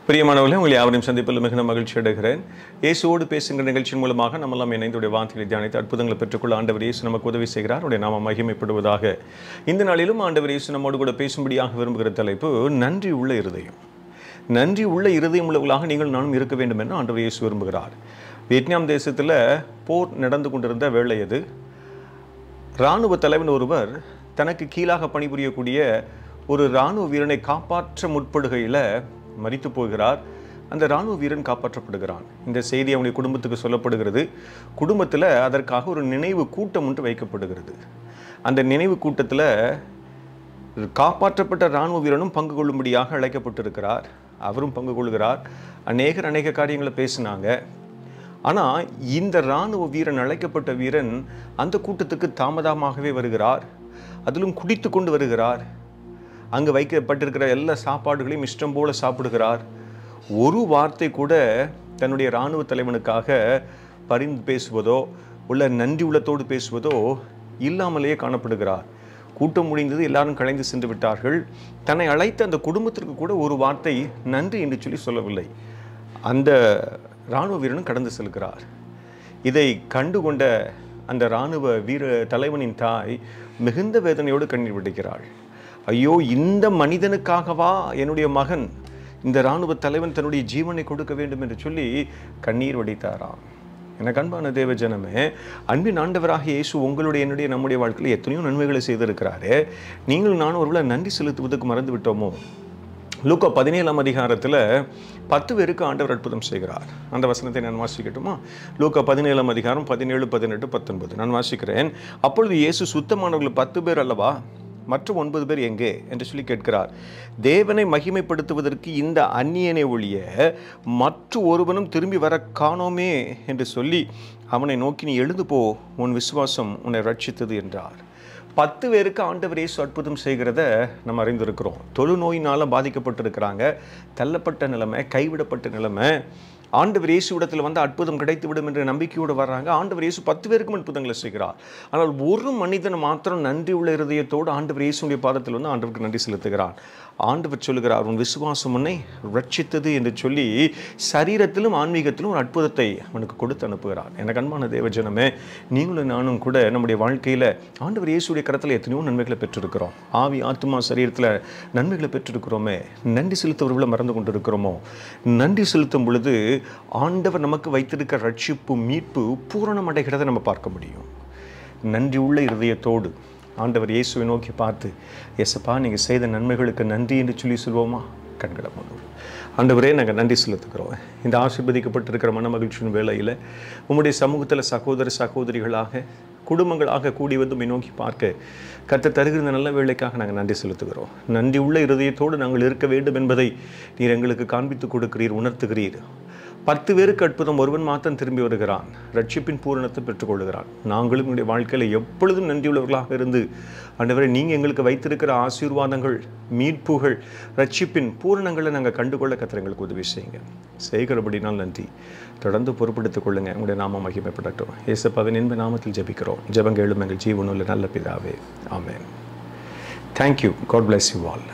பிரியமானவர்களே, உங்களை யாவரையும் சந்திப்பதில் மிகுந்த மகிழ்ச்சி அடைகிறேன். இயேசுவோடு பேசுகிற நிகழ்ச்சியின் மூலமாக நம்மெல்லாம் இணைந்துடைய வார்த்தைகளை தியானித்து அற்புதங்களை பெற்றுக்கொள்ள ஆண்டவர் இயேசு நமக்கு உதவி செய்கிறார். அவருடைய நாமம் மகிமைப்படுவதாக. இந்த நாளிலும் ஆண்டவர் இயேசு நம்மோடு கூட பேசும்படியாக விரும்புகிற தலைப்பு நன்றி உள்ள இருதயம். நன்றி உள்ள இருதயம் உள்ளவர்களாக நீங்கள் நானும் இருக்க வேண்டும் என்று ஆண்டவர் இயேசு விரும்புகிறார். வியட்நாம் தேசத்தில் போர் நடந்து கொண்டிருந்த வேளை அது. இராணுவ தலைவன் ஒருவர் தனக்கு கீழாக பணிபுரியக்கூடிய ஒரு இராணுவ வீரனை காப்பாற்ற முற்படுகையில் மரித்து போகிறார். அந்த இராணுவ வீரன் காப்பாற்றப்படுகிறான். இந்த செய்தி அவனுடைய குடும்பத்துக்கு சொல்லப்படுகிறது. குடும்பத்தில் அதற்காக ஒரு நினைவு கூட்டம் ஒன்று வைக்கப்படுகிறது. அந்த நினைவு கூட்டத்தில் காப்பாற்றப்பட்ட இராணுவ வீரனும் பங்கு கொள்ளும்படியாக அழைக்கப்பட்டிருக்கிறார். அவரும் பங்கு கொள்கிறார். அநேக காரியங்களை பேசினாங்க. ஆனால் இந்த இராணுவ வீரன், அழைக்கப்பட்ட வீரன், அந்த கூட்டத்துக்கு தாமதமாகவே வருகிறார். அதிலும் குடித்து கொண்டு வருகிறார். அங்கு வைக்கப்பட்டிருக்கிற எல்லா சாப்பாடுகளையும் இஷ்டம் போல சாப்பிடுகிறார். ஒரு வார்த்தை கூட தன்னுடைய இராணுவ தலைவனுக்காக பரிந்து பேசுவதோ உள்ள நன்றி உள்ளத்தோடு பேசுவதோ இல்லாமலேயே காணப்படுகிறார். கூட்டம் முடிந்தது, எல்லாரும் கலைந்து சென்று விட்டார்கள். தன்னை அழைத்த அந்த குடும்பத்திற்கு கூட ஒரு வார்த்தை நன்றி என்று சொல்லவில்லை. அந்த இராணுவ வீரனும் கடந்து செல்கிறார். இதை கண்டுகொண்ட அந்த இராணுவ தலைவனின் தாய் மிகுந்த வேதனையோடு கண்ணீர் வடிக்கிறாள். ஐயோ, இந்த மனிதனுக்காகவா என்னுடைய மகன், இந்த இராணுவ தலைவன் தன்னுடைய ஜீவனை கொடுக்க வேண்டும் என்று சொல்லி கண்ணீர் வடித்தாராம். எனக்கு அன்பான தேவ ஜனமே, அன்பின் ஆண்டவராக இயேசு உங்களுடைய என்னுடைய நம்முடைய வாழ்க்கையில் எத்தனையோ நன்மைகளை செய்திருக்கிறாரு. நீங்களும் நானும் ஒருவேளை நன்றி செலுத்துவதற்கு மறந்து விட்டோமோ? லூக்கா 17ஆம் அதிகாரத்தில் 10 பேருக்கு ஆண்டவர் அற்புதம் செய்கிறார். அந்த வசனத்தை நான் வாசிக்கட்டுமா? லூக்கா 17ஆம் அதிகாரம் 17, 18, 19 நான் வாசிக்கிறேன். அப்பொழுது இயேசு சுத்தமானவர்கள் 10 பேர் அல்லவா, மற்ற 9 பேர் எங்கே என்று சொல்லி கேட்கிறார். தேவனை மகிமைப்படுத்துவதற்கு இந்த அந்நியனை ஒழிய மற்ற ஒருவனும் திரும்பி வர காணோமே என்று சொல்லி அவனை நோக்கி, நீ எழுந்து போ, உன் விசுவாசம் உன்னை ரட்சித்தது என்றார். 10 பேருக்கு ஆண்டவர் இயேசு அற்புதம் செய்கிறத நம்ம அறிந்திருக்கிறோம். தொழுநோயினால் பாதிக்கப்பட்டிருக்கிறாங்க. தள்ளப்பட்ட நிலைமை, கைவிடப்பட்ட நிலைமை. ஆண்டவர் இயேசுவிடத்தில் வந்து அற்புதம் கிடைத்துவிடும் என்ற நம்பிக்கையோடு வர்றாங்க. ஆண்டவர் இயேசு 10 பேருக்கும் அற்புதங்களை செய்கிறார். ஆனால் ஒரு மனிதன் மாத்திரம் நன்றி உள்ள இருதயத்தோடு ஆண்டவர் இயேசுடைய பாதத்தில் வந்து ஆண்டவருக்கு நன்றி செலுத்துகிறார். ஆண்டவர் சொல்லுகிறார், உன் விசுவாசம் உன்னை ரட்சித்தது என்று சொல்லி சரீரத்திலும் ஆன்மீகத்திலும் ஒரு அற்புதத்தை அவனுக்கு கொடுத்து அனுப்புகிறார். எனக்கு அன்பான தேவஜனமே, நீங்களும் நானும் கூட நம்முடைய வாழ்க்கையில் ஆண்டவர் இயேசுடைய கரத்தில் எத்தனையோ நன்மைகளை பெற்றிருக்கிறோம். ஆவி, ஆத்மா, சரீரத்தில் நன்மைகளை பெற்றிருக்கிறோமே. நன்றி செலுத்துவர்களை மறந்து கொண்டிருக்கிறோமோ? நன்றி செலுத்தும் பொழுது ஆண்டவர் நமக்கு வைத்திருக்கிற ரட்சிப்பு, மீட்பு பூரணம் அடைகிறதை நம்ம பார்க்க முடியும். நன்றி உள்ள இருதயத்தோடு ஆண்டவர் இயேசுவை நோக்கி பார்த்து, இயேசப்பா, நீங்கள் செய்த நன்மைகளுக்கு நன்றி என்று சொல்லுவோமா? கண்களை மூடுவோம். ஆண்டவரே, நாங்கள் நன்றி செலுத்துக்கிறோம். இந்த ஆசீர்வதிக்கப்பட்டிருக்கிற மன மகிழ்ச்சியின் வேளையில் உம்முடைய சமூகத்தில் சகோதர சகோதரிகளாக, குடும்பங்களாக கூடி வந்து நோக்கி பார்க்க கர்த்தர் தருகிற நல்ல வேலைக்காக நாங்கள் நன்றி செலுத்துகிறோம். நன்றி உள்ள இருதயத்தோடு நாங்கள் இருக்க வேண்டும் என்பதை நீர் எங்களுக்கு காண்பித்து கொடுக்கிறீர், உணர்த்துகிறீர். 10 பேருக்கு அற்புதம், ஒருவன் மாத்திரம் திரும்பி வருகிறான், ரட்சிப்பின் பூரணத்தை பெற்றுக்கொள்கிறான். நாங்களும் என்னுடைய வாழ்க்கையில் எப்பொழுதும் நன்றியுள்ளவர்களாக இருந்து ஆண்டவரே, நீங்கள் எங்களுக்கு வைத்திருக்கிற ஆசீர்வாதங்கள், மீட்புகள், ரட்சிப்பின் பூரணங்களை நாங்கள் கண்டுகொள்ள கர்த்தர் எங்களுக்கு உதவி செய்யுங்க. செய்கிறபடினால் நன்றி. தொடர்ந்து பொறுப்படுத்திக் கொள்ளுங்க. உங்களுடைய நாமம் மகிமைப்படட்டும். இயேசுவின் இன்ப நாமத்தில் ஜெபிக்கிறோம். ஜெபம் கேளும் எங்கள் ஜீவனுள்ள நல்ல பிதாவே. ஆமென். Thank you. God bless you all.